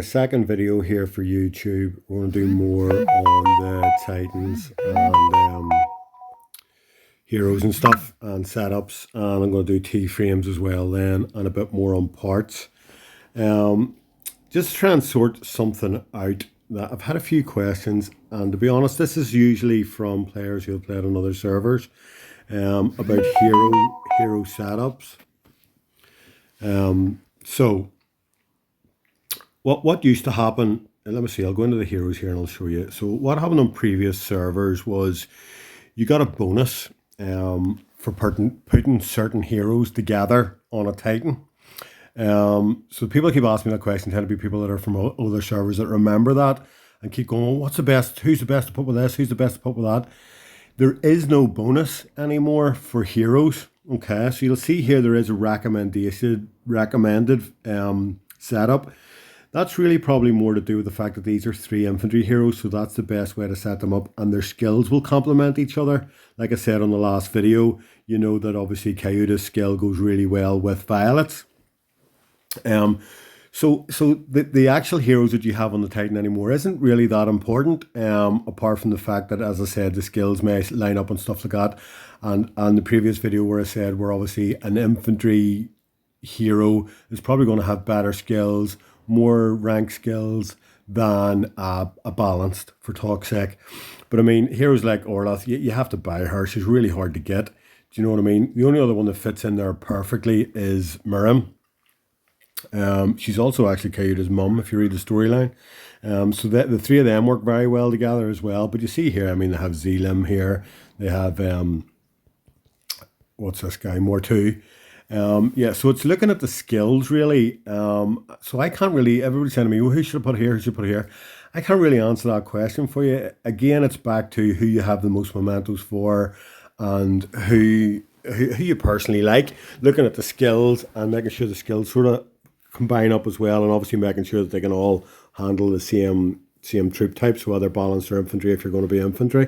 Second video here for YouTube. We're going to do more on the Titans and heroes and stuff and setups, and I'm going to do T-frames as well then, and a bit more on parts. Just try and sort something out. That I've had a few questions, and to be honest, this is usually from players who have played on other servers about hero setups. So what used to happen, let me see, I'll go into the heroes here and I'll show you. So what happened on previous servers was you got a bonus for putting certain heroes together on a Titan. So people keep asking me that question, tend to be people that are from other servers that remember that and keep going, well, what's the best, who's the best to put with this, who's the best to put with that? There is no bonus anymore for heroes. Okay, so you'll see here there is a recommended setup. That's really probably more to do with the fact that these are 3 infantry heroes, so that's the best way to set them up, and their skills will complement each other. Like I said on the last video, you know that obviously Kyuta's skill goes really well with Violet's. So the actual heroes that you have on the Titan anymore isn't really that important, apart from the fact that, as I said, the skills may line up and stuff like that. And the previous video where I said we're obviously an infantry hero is probably going to have better skills, more rank skills than a balanced, for talk's sake. But I mean, heroes like Orloth, you have to buy her. She's really hard to get. Do you know what I mean? The only other one that fits in there perfectly is Miriam. She's also actually Kyuta's mum, if you read the storyline. So the 3 of them work very well together as well. But you see here, I mean, they have Zelim here. They have, what's this guy? Mortu. Yeah, so it's looking at the skills, really. So I can't really, everybody's saying to me, well, who should I put here, who should I put here? I can't really answer that question for you. Again, it's back to who you have the most mementos for and who you personally like. Looking at the skills and making sure the skills sort of combine up as well, and obviously making sure that they can all handle the same troop types, whether balanced or infantry, if you're going to be infantry.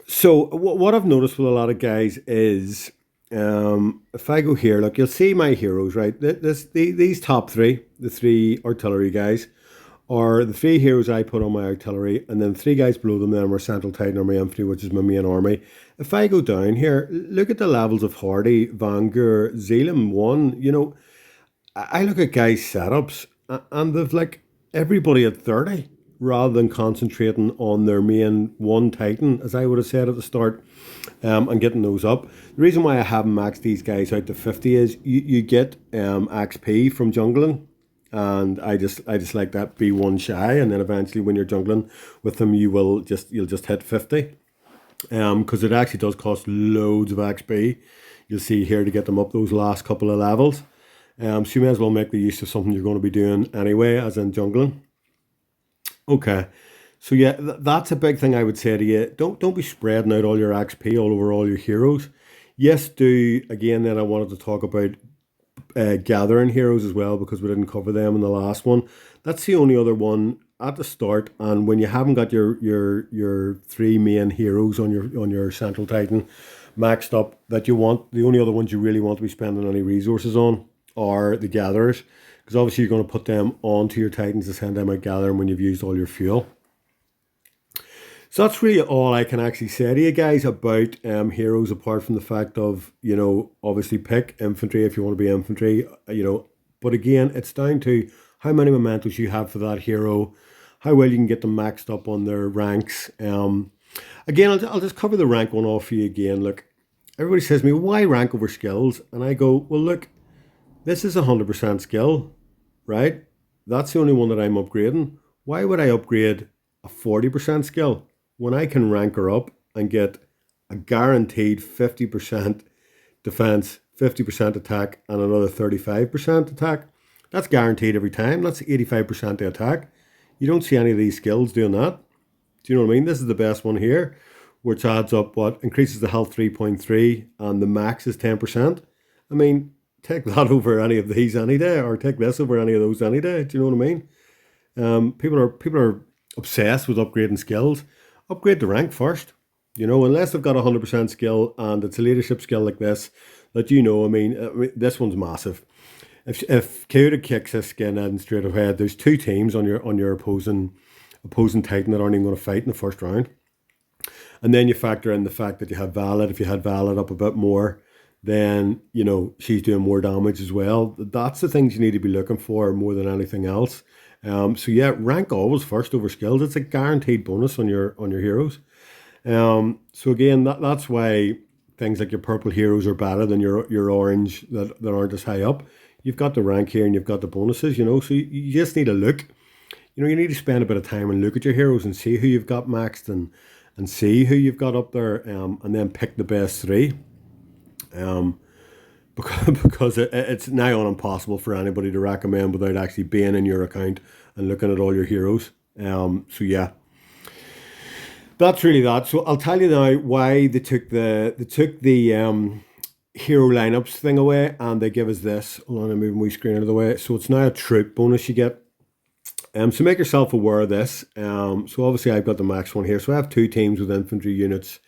So what I've noticed with a lot of guys is, if I go here, look, you'll see my heroes, right? These top 3, the 3 artillery guys, are the 3 heroes I put on my artillery, and then 3 guys below them then are Central Titan or my infantry, which is my main army. If I go down here, look at the levels of Hardy, Vangur, Zelim 1. You know, I look at guys' setups, and they've like everybody at 30, rather than concentrating on their main 1 Titan, as I would have said at the start, and getting those up. The reason why I haven't maxed these guys out to 50 is you get XP from jungling. And I just like that, be 1 shy, and then eventually when you're jungling with them, you'll just hit 50, because it actually does cost loads of XP. You'll see here to get them up those last couple of levels. So you may as well make the use of something you're going to be doing anyway, as in jungling. Okay, so yeah, that's a big thing I would say to you. Don't be spreading out all your XP all over all your heroes. Yes, do again. Then I wanted to talk about gathering heroes as well, because we didn't cover them in the last one. That's the only other one at the start, and when you haven't got your 3 main heroes on your Central Titan maxed up, that you want, the only other ones you really want to be spending any resources on are the gatherers, because obviously you're going to put them onto your Titans to send them out gathering when you've used all your fuel. So that's really all I can actually say to you guys about heroes, apart from the fact of, you know, obviously pick infantry if you want to be infantry, you know. But again, it's down to how many mementos you have for that hero, how well you can get them maxed up on their ranks. Again, I'll just cover the rank one off for you again. Look, everybody says to me, why rank over skills? And I go, well, look, this is 100% skill, right? That's the only one that I'm upgrading. Why would I upgrade a 40% skill when I can rank her up and get a guaranteed 50% defense, 50% attack, and another 35% attack? That's guaranteed every time. That's 85% the attack. You don't see any of these skills doing that. Do you know what I mean? This is the best one here, which adds up what? Increases the health 3.3 and the max is 10%. I mean, take that over any of these any day, or take this over any of those any day. Do you know what I mean? People are obsessed with upgrading skills. Upgrade the rank first. You know, unless they've got 100% skill and it's a leadership skill like this, that, you know, I mean, this one's massive. If Coyote kicks this skin in straight ahead, there's two teams on your opposing Titan that aren't even going to fight in the first round. And then you factor in the fact that you have Valid. If you had Valid up a bit more, then you know she's doing more damage as well. That's the things you need to be looking for more than anything else. So yeah, rank always first over skills. It's a guaranteed bonus on your heroes. So again, that's why things like your purple heroes are better than your orange that aren't as high up. You've got the rank here and you've got the bonuses, you know. So you just need to look. You know, you need to spend a bit of time and look at your heroes and see who you've got maxed and see who you've got up there, and then pick the best three. Because it's nigh on impossible for anybody to recommend without actually being in your account and looking at all your heroes. So yeah, that's really that. So I'll tell you now why they took the hero lineups thing away and they give us this. Hold on, I'm moving my screen out of the way. So it's now a troop bonus you get. So make yourself aware of this. So obviously I've got the max one here. So I have two teams with infantry units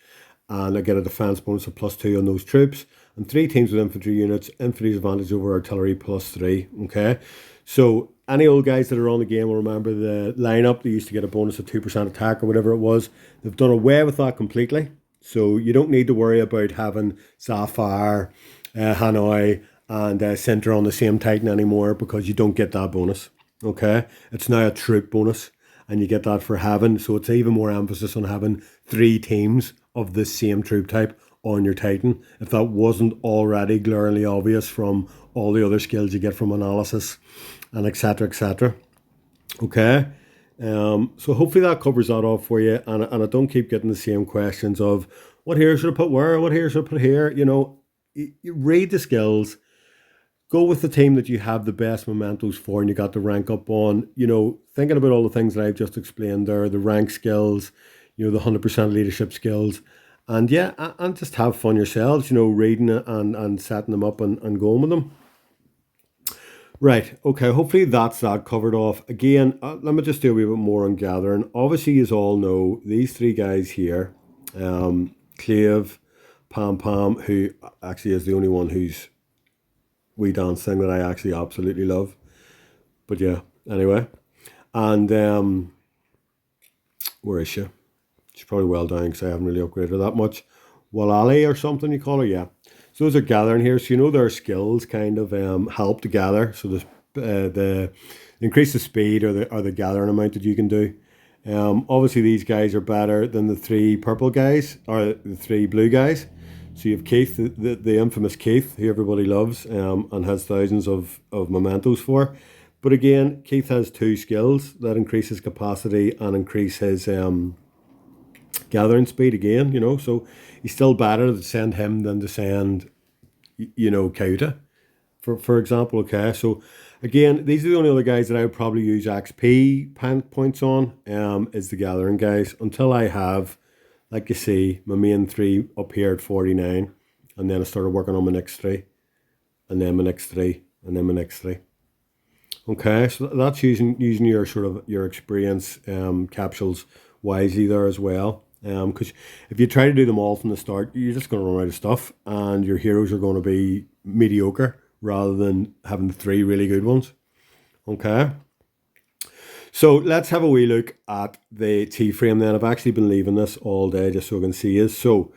and I get a defense bonus of +2 on those troops. And three teams with infantry units, infantry's advantage over artillery +3. Okay. So any old guys that are on the game will remember the lineup. They used to get a bonus of 2% attack or whatever it was. They've done away with that completely. So you don't need to worry about having Sapphire, Hanoi, and Center on the same Titan anymore because you don't get that bonus. Okay, it's now a troop bonus, and you get that for having. So it's even more emphasis on having three teams of the same troop type on your Titan. If that wasn't already glaringly obvious from all the other skills you get from analysis, and etc. etc. Okay. So hopefully that covers that off for you, and I don't keep getting the same questions of what here should I put where, what here should I put here. You know, you read the skills. Go with the team that you have the best mementos for and you got the rank up on. You know, thinking about all the things that I've just explained there, the rank skills, you know, the 100% leadership skills. And yeah, and just have fun yourselves, you know, reading it and setting them up and going with them. Right, okay, hopefully that's that covered off. Again, let me just do a wee bit more on gathering. Obviously, you all know these three guys here, Clave, Pam Pam, who actually is the only one who's wee dance thing that I actually absolutely love. But yeah, anyway. And where is she? She's probably well down because I haven't really upgraded her that much. Walali or something you call her, yeah. So those are gathering here. So you know their skills kind of help to gather. So the increase the speed or the gathering amount that you can do. Obviously these guys are better than the three purple guys or the three blue guys. So you have Keith, the infamous Keith, who everybody loves and has thousands of mementos for. But again, Keith has two skills that increase his capacity and increase his gathering speed again, you know. So he's still better to send him than to send, you know, Coyote, for example, okay. So again, these are the only other guys that I would probably use XP points on, is the gathering guys, until I have, like you see, my main three up here at 49, and then I started working on my next three, and then my next three, and then my next three. Okay, so that's using your sort of your experience capsules wisely there as well. Because if you try to do them all from the start, you're just going to run out of stuff, and your heroes are going to be mediocre rather than having three really good ones. Okay. So let's have a wee look at the T-frame then. I've actually been leaving this all day just so I can see it. So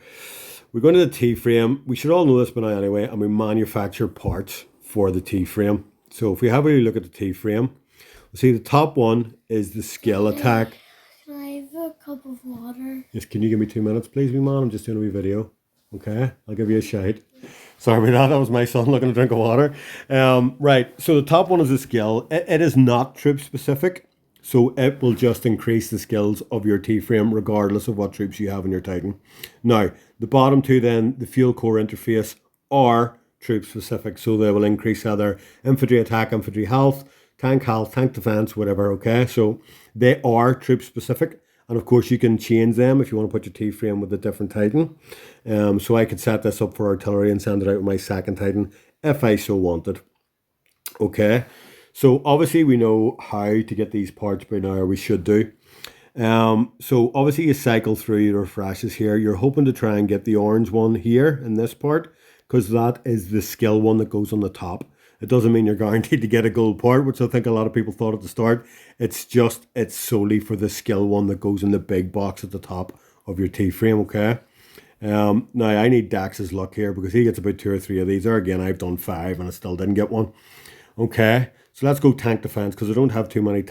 we're going to the T-frame. We should all know this by now anyway, and we manufacture parts for the T-frame. So if we have a wee look at the T-frame, we'll see the top one is the skill attack. Can I have a cup of water? Yes, can you give me 2 minutes, please, wee man? I'm just doing a wee video. Okay, I'll give you a shout. Sorry about that. That was my son looking to drink of water. Right, so the top one is a skill. It is not troop specific. So it will just increase the skills of your T-frame regardless of what troops you have in your Titan. Now, the bottom two then, the fuel core interface, are troop specific. So they will increase either infantry attack, infantry health, tank defense, whatever, okay? So they are troop specific. And of course you can change them if you want to put your T-frame with a different Titan. So I could set this up for artillery and send it out with my second Titan if I so wanted. Okay. So obviously we know how to get these parts by now, or we should do. So obviously you cycle through your refreshes here. You're hoping to try and get the orange one here in this part, because that is the skill one that goes on the top. It doesn't mean you're guaranteed to get a gold part, which I think a lot of people thought at the start. It's solely for the skill one that goes in the big box at the top of your T-frame, okay? Now, I need Dax's luck here because he gets about 2 or 3 of these. There again, I've done 5 and I still didn't get one. Okay, so let's go tank defense because I don't have too many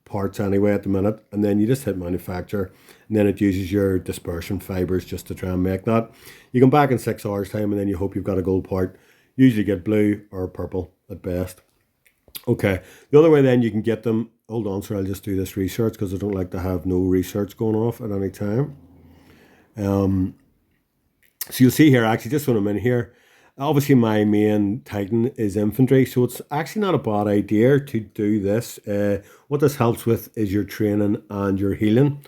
parts anyway at the minute. And then you just hit manufacture and then it uses your dispersion fibers just to try and make that. You come back in 6 hours time and then you hope you've got a gold part. Usually get blue or purple at best. Okay, the other way then you can get them. Hold on, sir, I'll just do this research because I don't like to have no research going off at any time. So you'll see here, actually, just when I'm in here, obviously my main Titan is infantry, so it's actually not a bad idea to do this. What this helps with is your training and your healing.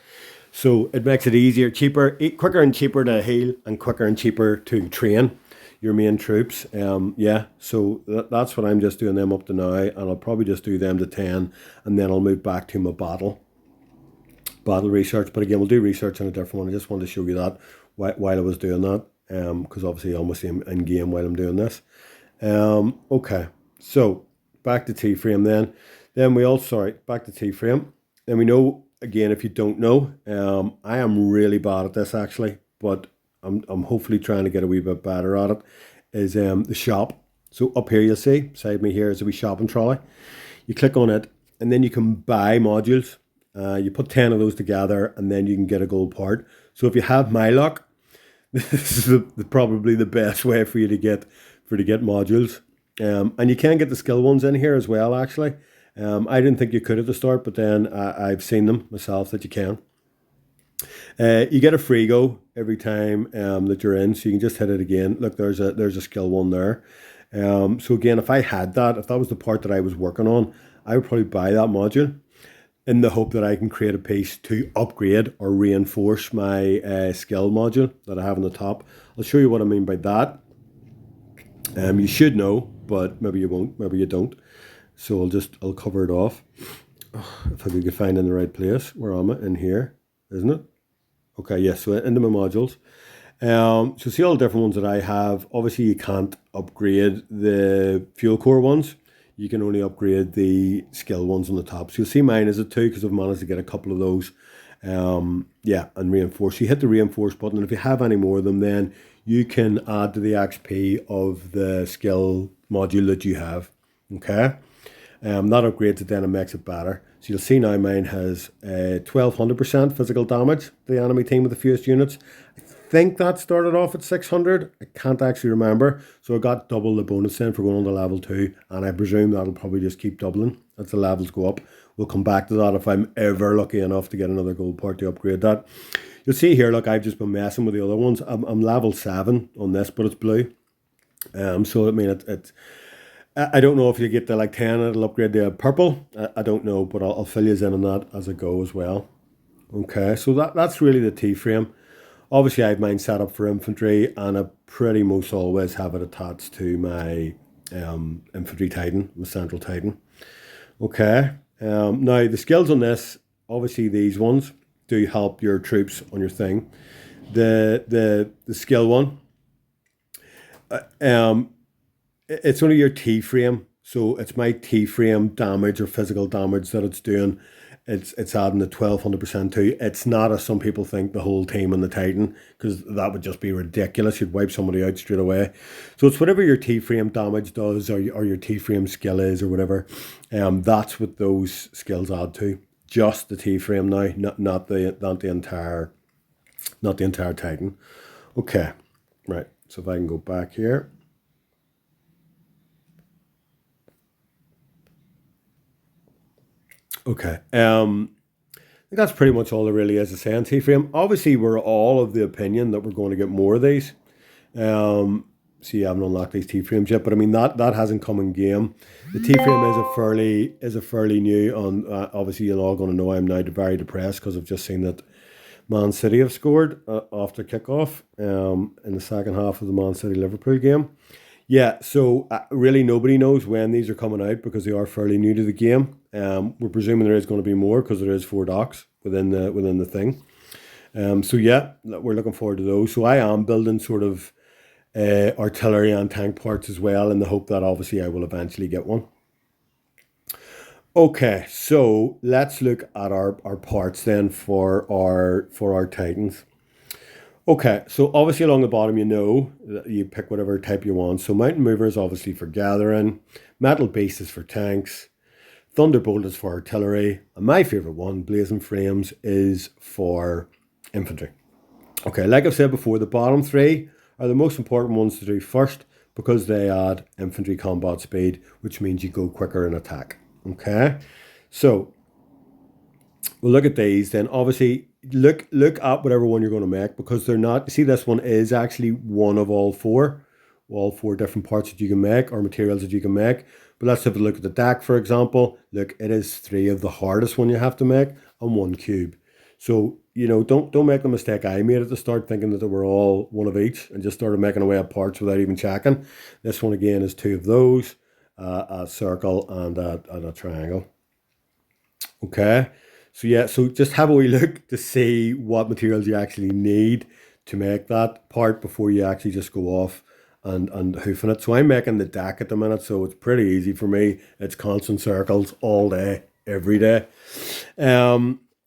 So it makes it easier, quicker and cheaper to heal and quicker and cheaper to train your main troops. Yeah, so that's what I'm just doing them up to now, and I'll probably just do them to 10, and then I'll move back to my battle research. But again, we'll do research on a different one. I just wanted to show you that while I was doing that, because obviously I'm almost in game while I'm doing this. Okay, so back to T-frame then. Back to T-frame. Then we know, again, if you don't know, I am really bad at this actually, but I'm hopefully trying to get a wee bit better at it, is the shop. So up here you'll see, beside me here is a wee shopping trolley. You click on it and then you can buy modules. You put 10 of those together and then you can get a gold part. So if you have my luck, this is probably the best way for you to get modules. And you can get the skill ones in here as well, actually. I didn't think you could at the start, but then I've seen them myself that you can. You get a free go every time that you're in, so you can just hit it again. Look, there's a skill one there. So again, if that was the part that I was working on, I would probably buy that module in the hope that I can create a piece to upgrade or reinforce my skill module that I have on the top. I'll show you what I mean by that. You should know, but maybe you won't, maybe you don't. So I'll cover it off. If I could find in the right place. Where am I? In here, isn't it? Okay, yes, so into my modules. So see all the different ones that I have. Obviously you can't upgrade the fuel core ones. You can only upgrade the skill ones on the top. So you'll see mine is a 2 because I've managed to get a couple of those. Yeah, and reinforce. You hit the reinforce button, and if you have any more of them, then you can add to the XP of the skill module that you have. Okay, that upgrades it then and makes it better. So you'll see now mine has 1200% physical damage. The enemy team with the fewest units. I think that started off at 600. I can't actually remember. So I got double the bonus then for going on to level 2. And I presume that'll probably just keep doubling as the levels go up. We'll come back to that if I'm ever lucky enough to get another gold part to upgrade that. You'll see here, look, I've just been messing with the other ones. I'm level 7 on this, but it's blue. So I mean, I don't know if you get to like 10, it'll upgrade to purple. I don't know, but I'll fill you in on that as I go as well. Okay, so that's really the T-frame. Obviously, I have mine set up for infantry, and I pretty most always have it attached to my infantry Titan, my central Titan. Okay, now the skills on this, obviously these ones do help your troops on your thing. The skill one, it's only your T-frame, so it's my T-frame damage or physical damage that it's doing. It's adding the 1200% to. It's not, as some people think, the whole team on the Titan, because that would just be ridiculous. You'd wipe somebody out straight away. So it's whatever your T-frame damage does, or your T-frame skill is, or whatever. That's what those skills add to. Just the T-frame now, not the entire Titan. Okay, right. So if I can go back here. Okay. I think that's pretty much all there really is to say on T-frame. Obviously, we're all of the opinion that we're going to get more of these. See, I haven't unlocked these T-frames yet, but I mean that hasn't come in game. The T-frame is a fairly new. Obviously, you're all going to know I'm now very depressed because I've just seen that Man City have scored after kickoff in the second half of the Man City Liverpool game. Yeah, so really nobody knows when these are coming out because they are fairly new to the game. We're presuming there is going to be more because there is 4 docks within the thing. So yeah, we're looking forward to those. So I am building sort of artillery and tank parts as well, in the hope that obviously I will eventually get one. Okay, so let's look at our parts then for our Titans. Okay, so obviously along the bottom, you pick whatever type you want. So Mountain Mover is obviously for gathering, Metal Beast is for tanks, Thunderbolt is for artillery, and my favourite one, Blazing Frames, is for infantry. Okay, like I've said before, the bottom three are the most important ones to do first because they add infantry combat speed, which means you go quicker in attack. Okay, so we'll look at these then. Obviously, look at whatever one you're going to make, because they're not. See, this one is actually one of all four different parts that you can make, or materials that you can make. But let's have a look at the deck, for example. Look, it is 3 of the hardest one you have to make and 1 cube. So, don't make the mistake I made at the start, thinking that they were all one of each and just started making away at parts without even checking. This one again is 2 of those, a circle and a triangle. Okay, so yeah, so just have a wee look to see what materials you actually need to make that part before you actually just go off and hoofing it. So I'm making the deck at the minute, so it's pretty easy for me. It's constant circles all day, every day.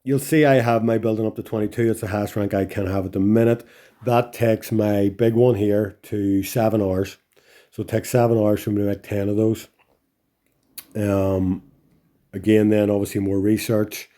You'll see I have my building up to 22. It's the highest rank I can have at the minute. That takes my big one here to 7 hours. So it takes 7 hours for me to make 10 of those. Again, then obviously more research.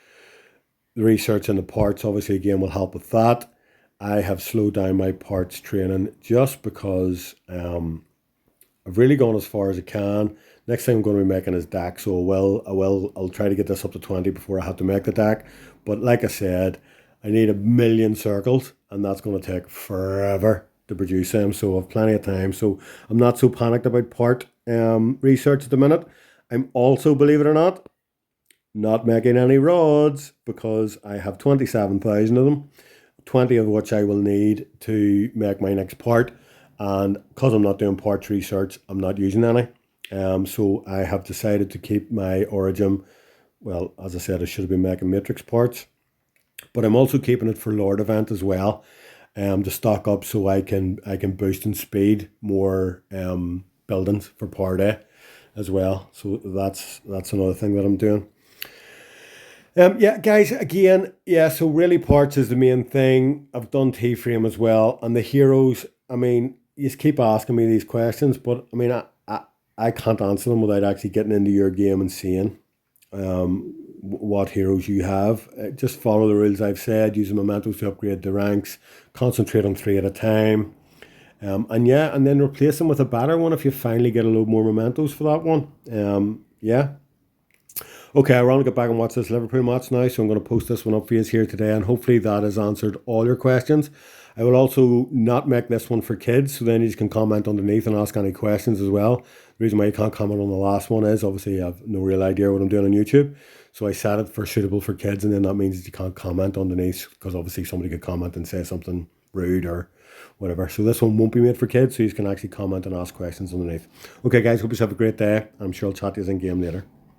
The research and the parts obviously again will help with that. I have slowed down my parts training just because I've really gone as far as I can. Next thing I'm going to be making is deck, so I'll try to get this up to 20 before I have to make the deck. But like I said, I need a million circles, and that's going to take forever to produce them. So I've plenty of time. So I'm not so panicked about part research at the minute. I'm also, believe it or not making any rods because I have 27,000 of them, 20 of which I will need to make my next part. And because I'm not doing parts research, I'm not using any. So I have decided to keep my origin. Well, as I said, I should have been making matrix parts, but I'm also keeping it for Lord event as well, to stock up so I can boost in speed more buildings for par day as well. So that's another thing that I'm doing. Yeah, guys, again, yeah, so really parts is the main thing. I've done T-frame as well, and the heroes, I mean, you just keep asking me these questions, but I mean, I can't answer them without actually getting into your game and seeing what heroes you have. Just follow the rules I've said, use the mementos to upgrade the ranks, concentrate on 3 at a time, and yeah, and then replace them with a better one if you finally get a load more mementos for that one. Yeah. Okay, I want to get back and watch this Liverpool match now, so I'm going to post this one up for you here today, and hopefully that has answered all your questions. I will also not make this one for kids, so then you can comment underneath and ask any questions as well. The reason why you can't comment on the last one is obviously I have no real idea what I'm doing on YouTube, so I set it for suitable for kids, and then that means that you can't comment underneath, because obviously somebody could comment and say something rude or whatever. So this one won't be made for kids, so you can actually comment and ask questions underneath. Okay guys, hope you have a great day. I'm sure I'll chat to you in game later.